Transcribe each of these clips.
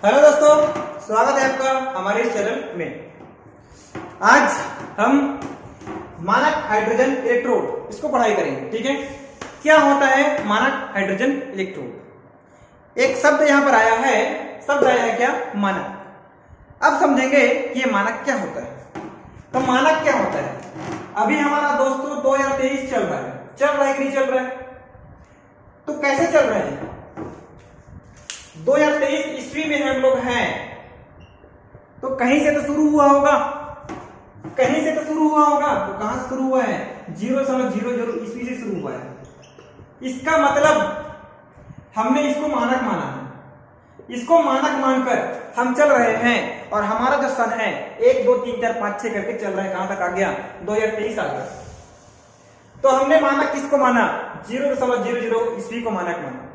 Hello दोस्तों, स्वागत है आपका हमारे इस चैनल में। आज हम मानक हाइड्रोजन इलेक्ट्रोड इसको पढ़ाई करेंगे। ठीक है, क्या होता है मानक हाइड्रोजन इलेक्ट्रोड? एक शब्द यहां पर आया है, शब्द आया है क्या? मानक। अब समझेंगे कि ये मानक क्या होता है। तो मानक क्या होता है? अभी हमारा दोस्तों 2023 चल रहा है कि नहीं चल रहा है? तो कैसे चल रहे हैं? 2023 ईस्वी में हम लोग हैं, तो कहीं से तो शुरू हुआ होगा, तो कहां से शुरू हुआ है? 0.00 ईस्वी से शुरू हुआ है। इसका मतलब हमने इसको मानक माना है। इसको मानक मानकर हम चल रहे हैं और हमारा जो सन है 1 2 3 4 5 6 करके चल रहा है। कहां तक आ गया? 2023 आ गया। तो हमने मानक किसको माना? 0.00 ईस्वी को मानक माना।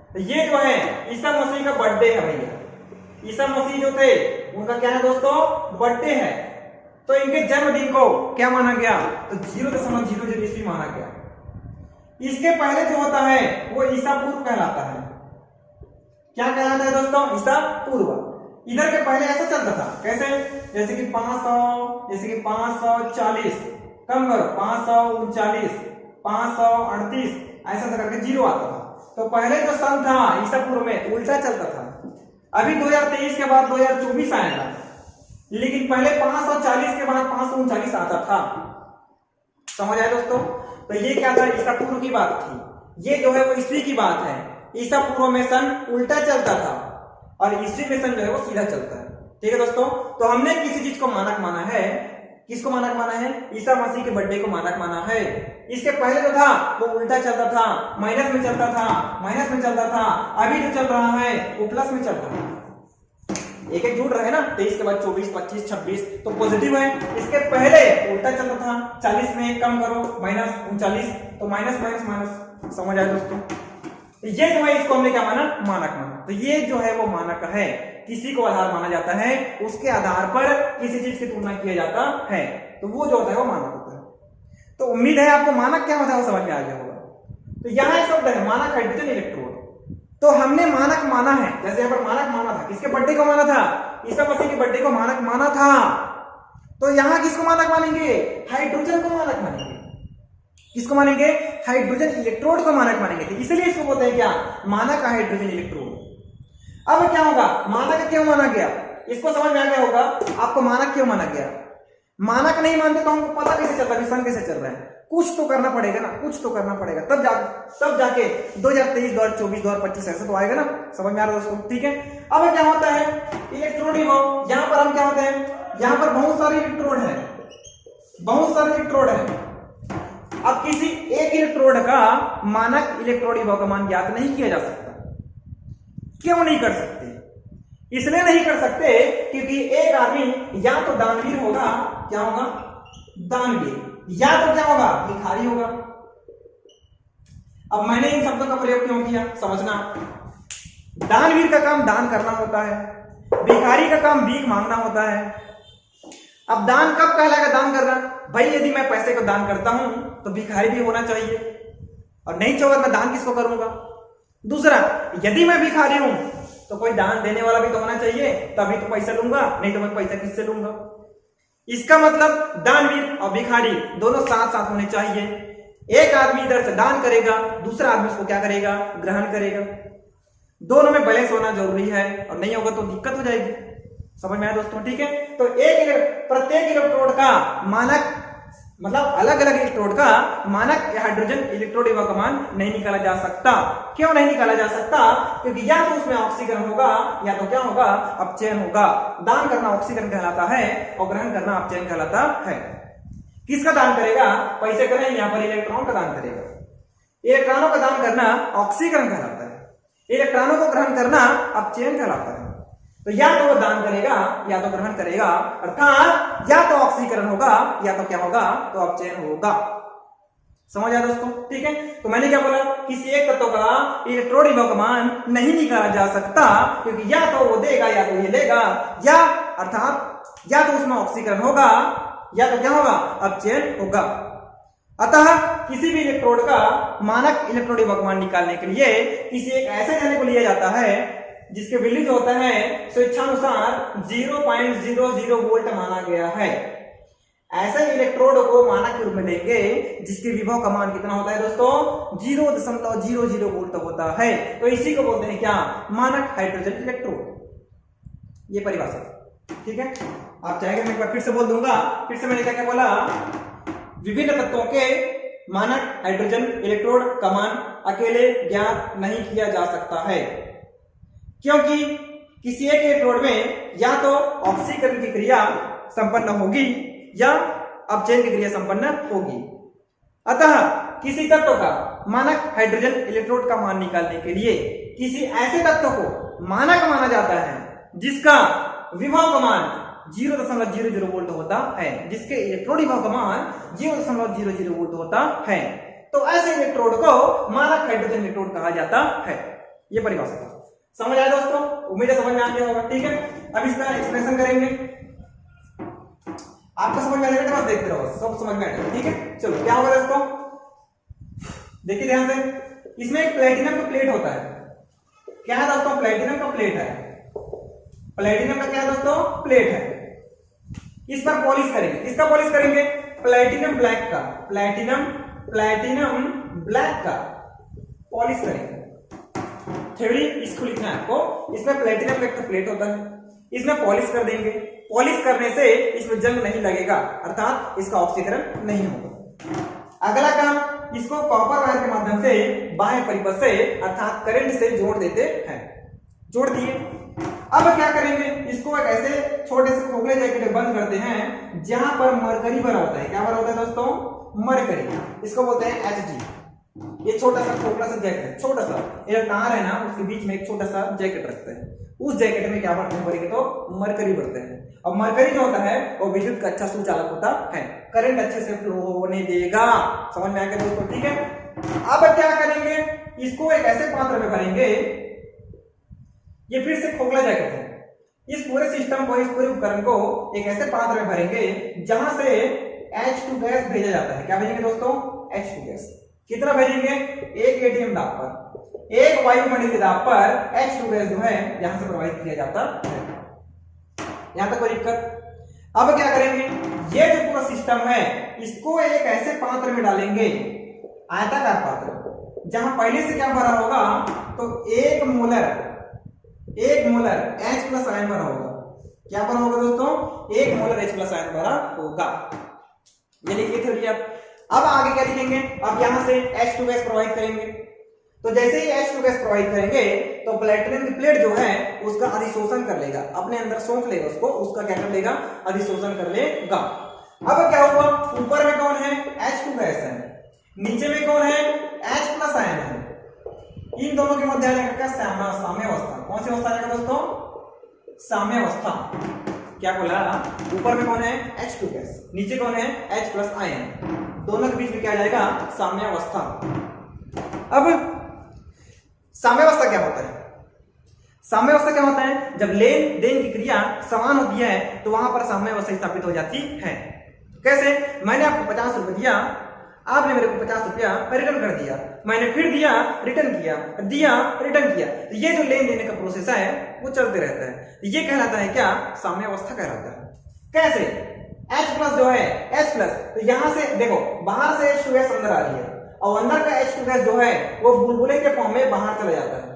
तो ये जो है ईसा मसीह का बर्थडे है भैया। ईसा मसीह जो थे उनका क्या है दोस्तों? बर्थडे है। तो इनके जन्मदिन को क्या माना गया? तो 0.00 ईस्वी माना गया। इसके पहले जो होता है वो ईसा पूर्व कहलाता है। क्या कहलाता है दोस्तों? ईसा पूर्व। इधर के पहले ऐसा चलता था, कैसे? जैसे कि 500, जैसे कि 540, कम करो, 539, 538, ऐसा करके 0 आता था। तो पहले जो सन था ईसा पूर्व में उल्टा चलता था। अभी 2023 के बाद 2024 आएगा, लेकिन पहले 540 के बाद 539 आता था। समझ आए दोस्तों? तो ये क्या था? ईसा पूर्व की बात थी। ये जो है वो ईस्वी की बात है। ईसा पूर्व में सन उल्टा चलता था और ईस्वी में सन जो है वो सीधा चलता है। ठीक है दोस्तों, तो हमने किसी चीज को मानक माना है। किसको मानक माना है? ईसा मसीह के बर्थडे को मानक माना है। इसके पहले जो था वो उल्टा चलता था, माइनस में चलता था। अभी जो चल रहा है वो प्लस में चल रहा है। एक एक जुड़ रहे हैं ना, 23 के बाद 24, 25, 26, तो पॉजिटिव है। इसके पहले उल्टा चलता था, 40 में कम करो, -39, तो माइनस। समझ आए दोस्तों? ये जो है इसको हमने क्या माना? मानक माना। तो ये जो है वो मानक है। किसी को आधार माना जाता है, उसके आधार पर किसी चीज की तुलना किया जाता है, तो वो जो होता है वो मानक होता है। तो उम्मीद है आपको मानक क्या होता है वो समझ में आ गया होगा। तो यहाँ एक शब्द है मानक हाइड्रोजन इलेक्ट्रोड। तो हमने मानक माना है, जैसे यहाँ पर मानक माना था, किसके बर्थडे को माना था? ईसा मसीह के बर्थडे को मानक माना था। तो यहाँ किसको मानक मानेंगे? हाइड्रोजन को मानक मानेंगे। किसको मानेंगे? हाइड्रोजन इलेक्ट्रोड को मानक मानेंगे। तो इसलिए इसको बोलते हैं क्या? मानक हाइड्रोजन इलेक्ट्रोड। अब क्या होगा? मानक क्यों माना गया? इसको समझ में आ गया होगा आपको मानक क्यों माना गया। मानक नहीं मानते तो हमको पता कैसे चलता है सन कैसे चल रहा है? कुछ तो करना पड़ेगा ना, कुछ तो करना पड़ेगा, तब जाके 2023, 2024, 2025 ऐसा तो आएगा ना। समझ में आ रहा है दोस्तों? ठीक है। अब क्या होता है? इलेक्ट्रोड ही हो। यहाँ पर हम क्या होते हैं? यहाँ पर बहुत सारे इलेक्ट्रोड है। अब किसी एक इलेक्ट्रोड का मानक इलेक्ट्रोड विभव का मान ज्ञात नहीं किया जा सकता। क्यों नहीं कर सकते? इसलिए नहीं कर सकते क्योंकि एक आदमी या तो दानवीर होगा, क्या होगा? दानवीर, या तो क्या होगा? भिखारी होगा। अब मैंने इन शब्दों का प्रयोग क्यों किया समझना। दानवीर का काम दान करना होता है, भिखारी का काम भीख मांगना होता है। अब दान कब कहलाएगा दान करना? भाई यदि मैं पैसे को दान करता हूं तो भिखारी भी होना चाहिए, और नहीं चाहिए मैं दान किसको करूंगा? दूसरा, यदि मैं भिखारी हूं तो कोई दान देने वाला भी तो होना चाहिए, तभी तो पैसा लूंगा, नहीं तो मैं पैसा किससे लूंगा? इसका मतलब दानवीर और भिखारी दोनों साथ साथ होने चाहिए। एक आदमी इधर से दान करेगा, दूसरा आदमी उसको क्या करेगा? ग्रहण करेगा। दोनों में बैलेंस होना जरूरी है, और नहीं होगा तो दिक्कत हो जाएगी। समझ में आया दोस्तों? ठीक है। तो प्रत्येक इलेक्ट्रोड का मानक, मतलब अलग अलग इलेक्ट्रोड का मानक हाइड्रोजन इलेक्ट्रोड विभव का मान नहीं निकाला जा सकता। क्यों नहीं निकाला जा सकता? क्योंकि या तो उसमें ऑक्सीकरण होगा, या तो क्या होगा? अपचयन होगा। दान करना ऑक्सीकरण कहलाता है और ग्रहण करना अपचयन कहलाता है। किसका दान करेगा? पैसे का नहीं, यहाँ पर इलेक्ट्रॉन का दान करेगा। इलेक्ट्रॉनों का दान करना ऑक्सीकरण कहलाता है, इलेक्ट्रॉनों को ग्रहण करना अपचयन कहलाता है। तो या तो वो दान करेगा या तो ग्रहण करेगा, अर्थात या तो ऑक्सीकरण होगा या तो क्या होगा? तो अपचयन होगा। समझ आया दोस्तों? ठीक है। तो मैंने क्या बोला? किसी एक तत्व का इलेक्ट्रोड विभव का मान नहीं निकाला जा सकता, क्योंकि या तो वो देगा या तो ये लेगा, या अर्थात या तो उसमें ऑक्सीकरण होगा या तो क्या होगा? अपचयन होगा। अतः किसी भी इलेक्ट्रोड का मानक इलेक्ट्रोड विभव मान निकालने के लिए किसी एक ऐसे जने को लिया जाता है जिसके वैल्यू जो होता है स्वेच्छानुसार 0.00 वोल्ट माना गया है। ऐसे इलेक्ट्रोड को मानक के रूप में लेंगे जिसके विभव का मान कितना होता है दोस्तों 0.00 वोल्ट होता है। तो इसी को बोलते हैं क्या, मानक हाइड्रोजन इलेक्ट्रोड। ये परिभाषा ठीक है। आप चाहेंगे मैं एक बार फिर से बोल दूंगा। फिर से मैंने क्या क्या बोला, विभिन्न तत्वों के मानक हाइड्रोजन इलेक्ट्रोड का मान अकेले ज्ञात नहीं किया जा सकता है, क्योंकि किसी एक इलेक्ट्रोड में या तो ऑक्सीकरण की क्रिया संपन्न होगी या अपचयन की क्रिया संपन्न होगी। अतः किसी तत्व का मानक हाइड्रोजन इलेक्ट्रोड का मान निकालने के लिए किसी ऐसे तत्व को मानक माना जाता है जिसका विभव का मान 0.00 वोल्ट होता है, जिसके इलेक्ट्रोड विभव का मान 0.00 वोल्ट होता है। तो ऐसे इलेक्ट्रोड को मानक हाइड्रोजन इलेक्ट्रोड कहा जाता है। यह परिभाषा समझ आया दोस्तों? उम्मीद है समझ में आ गया होगा। ठीक है, अब इसका एक्सप्लेनेशन करेंगे। आपको समझ में आएगा, बस देखते रहो, सब समझ में आएगा। ठीक है, चलो क्या होगा दोस्तों, देखिए ध्यान से। इसमें एक प्लेटिनम का प्लेट होता है। क्या है दोस्तों? प्लेटिनम का प्लेट है। प्लेटिनम का क्या है दोस्तों? प्लेट है। इस पर पॉलिश करेंगे। किसका पॉलिश करेंगे? प्लेटिनम ब्लैक का, प्लेटिनम ब्लैक का पॉलिश करेंगे। थ्योरी इसको लिखना है आपको। इसमें प्लेटिनम ब्लैक का प्लेट होता है, इसमें पॉलिश कर देंगे। पॉलिश करने से इसमें जंग नहीं लगेगा, अर्थात इसका ऑक्सीकरण नहीं होगा। अगला काम, इसको कॉपर वायर के माध्यम से बाह्य परिपथ से अर्थात करंट से जोड़ देते हैं। जोड़ दिए। अब क्या करेंगे, इसको एक ऐसे छोटे से खोखले जैकेट में बंद करते हैं जहां पर मरकरी भरा होता है। क्या भरा होता है दोस्तों? मरकरी। इसको बोलते हैं Hg। ये छोटा सा खोखला सा जैकेट, छोटा सा ये तार है ना, उसके बीच में एक छोटा सा जैकेट रखते हैं। उस जैकेट में क्या भरते हैं? भरेंगे तो मरकरी भरते हैं। अब मरकरी जो होता है वो विद्युत का अच्छा सुचालक होता है, करंट अच्छे से फ्लो होने देगा। समझ में आ गया दोस्तों? ठीक है। अब क्या करेंगे, इसको एक ऐसे पात्र में भरेंगे। ये फिर से खोखला जैकेट है। इस पूरे सिस्टम को, इस पूरे उपकरण को एक ऐसे पात्र में भरेंगे जहां से H2 गैस भेजा जाता है। क्या भेजेंगे दोस्तों? H2 gas. कितना भेजेंगे? 1 atm दाब पर, 1 वायुमंडलीय दाब पर H2 गैस जो है यहां से प्रवाहित किया जाता है। यहां तक कोई दिक्कत? अब क्या करेंगे, ये जो पूरा सिस्टम है इसको एक ऐसे पात्र में डालेंगे, आयताकार पात्र, जहां पहले से क्या भरा होगा तो 1 मोलर H प्लस आयन भरा होगा। क्या भरा होगा दोस्तों? 1 मोलर H प्लस आयन भरा होगा। ये लिखिए थ्योरी। अब आगे क्या लिखेंगे, अब यहां से H2 गैस प्रोवाइड करेंगे। तो जैसे ही H2 गैस प्रोवाइड करेंगे तो प्लेटिनम की प्लेट जो है उसका अधिशोषण कर लेगा, अपने अंदर सोख लेगा उसको, उसका क्या कर लेगा? अधिशोषण कर लेगा। अब क्या हुआ, ऊपर में कौन है? H2 गैस है, नीचे में कौन है? H प्लस आयन है। इन दोनों के मध्य आ जाएगा क्या? साम्यावस्था। कौन सी अवस्था आएगा दोस्तों? साम्यावस्था। क्या बोला? ऊपर में कौन है? H2 गैस, नीचे कौन है? H plus ion. दोनों के बीच में क्या आ जाएगा? साम्यावस्था। अब साम्यावस्था क्या होता है? साम्यावस्था क्या होता है? जब लेन देन की क्रिया समान होती है तो वहां पर साम्यावस्था स्थापित हो जाती है। कैसे? मैंने आपको 50 रुपए दिया, आपने मेरे को 50 रुपया रिटर्न कर दिया, मैंने फिर दिया, रिटर्न किया, दिया, रिटर्न किया। तो ये जो लेन देने का प्रोसेस है वो चलते रहता है। ये कहलाता है क्या? साम्यावस्था कहलाता है। कैसे? H प्लस जो है, H प्लस, तो यहां से देखो बाहर से H2 गैस अंदर आ रही है और अंदर का H2 गैस जो है वो बुलबुले के फॉर्म में बाहर चला जाता है।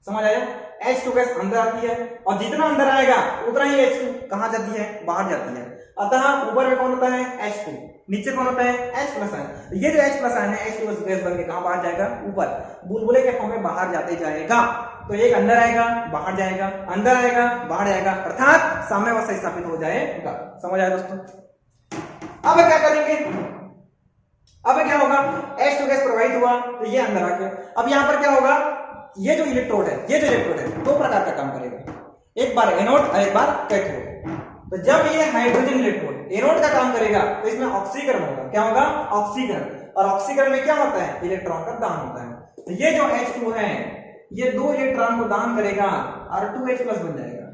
समझ आया? H2 गैस अंदर आती है और जितना अंदर आएगा उतना ही H2 कहां जाती है? बाहर जाती है। अतः ऊपर में कौन होता है? H2, नीचे कौन होता है? H plus ion. ये जो H प्लस आयन है H2 गैस बन के कहां बाहर जाएगा? ऊपर, बुलबुले के फॉर्म में बाहर जाते जाएगा। तो एक अंदर आएगा, बाहर जाएगा, अंदर आएगा, बाहर जाएगा, अर्थात साम्यावस्था स्थापित हो जाएगा। समझ आया दोस्तों? अब क्या करेंगे, अब क्या होगा? H2 गैस प्रवाहित हुआ तो ये अंदर आ गया। अब यहां पर क्या होगा? ये जो इलेक्ट्रोड है दो प्रकार का काम करेगा, एक बार एनोड और एक बार कैथोड। तो जब ये हाइड्रोजन इलेक्ट्रोड एनोड का काम करेगा तो इसमें ऑक्सीकरण होगा। क्या होगा? ऑक्सीकरण। और ऑक्सीकरण में क्या होता है? इलेक्ट्रॉन का दान होता है। तो ये जो H2 है ये 2 इलेक्ट्रॉन को दान करेगा और 2H प्लस बन जाएगा।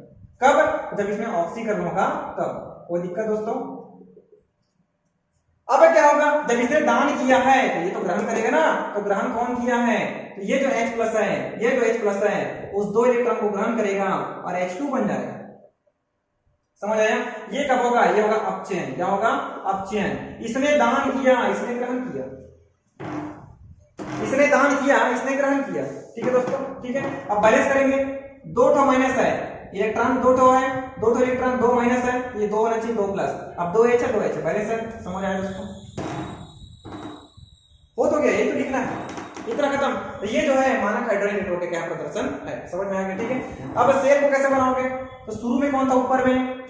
कब? जब इसमें ऑक्सीकरण होगा तब। कोई दिक्कत दोस्तों? अब क्या होगा, जब इसने दान किया है तो ये तो ग्रहण करेगा ना, तो ग्रहण कौन किया है, तो ये जो H प्लस है, ये जो H प्लस है उस 2 इलेक्ट्रॉन को ग्रहण करेगा और H2 बन जाएगा। समझ आया? ये कब होगा, ये होगा अपचयन। क्या होगा, अपचयन। इसने दान किया, इसने ग्रहण किया, इसने दान किया, इसने ग्रहण किया। ठीक है दोस्तों, ठीक है। अब बैलेंस करेंगे, 2 ठो माइनस है, इलेक्ट्रॉन 2 ठो है, 2 ठो इलेक्ट्रॉन 2 माइनस है, ये 2 होना चाहिए 2 प्लस। अब 2H है, 2H बैलेंस है। समझ आया दोस्तों? हो तो गया, ये तो लिखना है, इतना खत्म। तो ये जो है मानक हाइड्रोजन नेटवर्क का क्या प्रदर्शन है, समझ में आ गया? ठीक है। अब सेल को कैसे बनाओगे, तो शुरू में कौन था, ऊपर में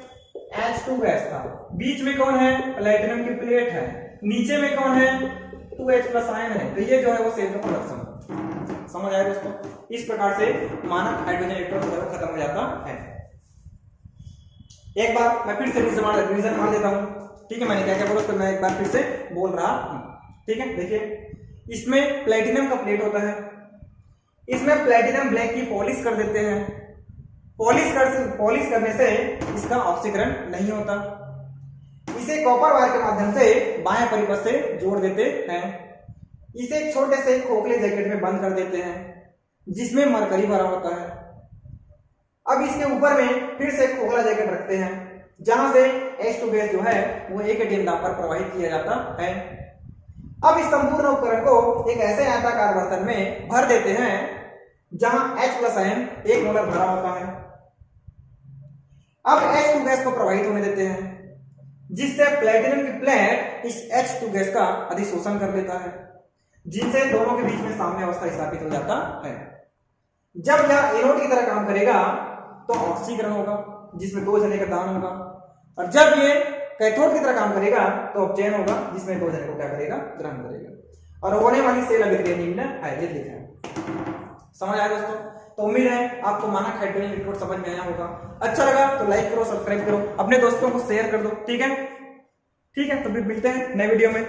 H2 गैस था, बीच में कौन है, प्लेटिनम की प्लेट है, नीचे में कौन है, 2H प्लस आयन है। तो ये जो है वो सेल का प्रोडक्शन। समझ आया दोस्तों? इस प्रकार से मानक हाइड्रोजन इलेक्ट्रॉन खत्म हो जाता है। एक बार मैं फिर से रिवीजन मार देता हूं। ठीक है, मैंने क्या क्या बोला उसको मैं एक बार फिर से बोल रहा हूं। ठीक है, देखिए इसमें प्लेटिनम का प्लेट होता है, इसमें प्लेटिनम ब्लैक की पॉलिश कर देते हैं, पॉलिश करने से इसका ऑक्सीकरण नहीं होता, इसे कॉपर वायर के माध्यम से बाएं परिपथ से जोड़ देते हैं, इसे एक छोटे से खोखले जैकेट में बंद कर देते हैं जिसमें मरकरी भरा होता है। अब इसके ऊपर में फिर से एक खोखला जैकेट रखते हैं जहां से H2 गैस जो है वो एक एटीएम दाब पर प्रवाहित किया जाता है। अब इस संपूर्ण उपकरण को एक ऐसे आयताकार बर्तन में भर देते हैं जहां H प्लस आयन 1 मोलर भरा होता है। अब H2 गैस को प्रवाहित होने देते हैं जिससे प्लेटिनम की प्लेट इस H2 गैस का अधिशोषण कर लेता है, जिनसे दोनों के बीच में साम्य अवस्था स्थापित हो जाता है। जब यह एनोड की तरह काम करेगा तो ऑक्सीकरण होगा जिसमें 2 जने का दान होगा, और जब ये कैथोड की तरह काम करेगा तो अपचयन होगा जिसमें 2 जने को क्या करेगा, ग्रहण करेगा। और होने वाली सेल अभिक्रिया निम्न है, ये लिखा है। समझ आया दोस्तों? तो उम्मीद है आपको मानक हाइड्रोजन इलेक्ट्रोड समझ में आया होगा। अच्छा लगा तो लाइक करो, सब्सक्राइब करो, अपने दोस्तों को शेयर कर दो। ठीक है, ठीक है, तो फिर मिलते हैं नए वीडियो में।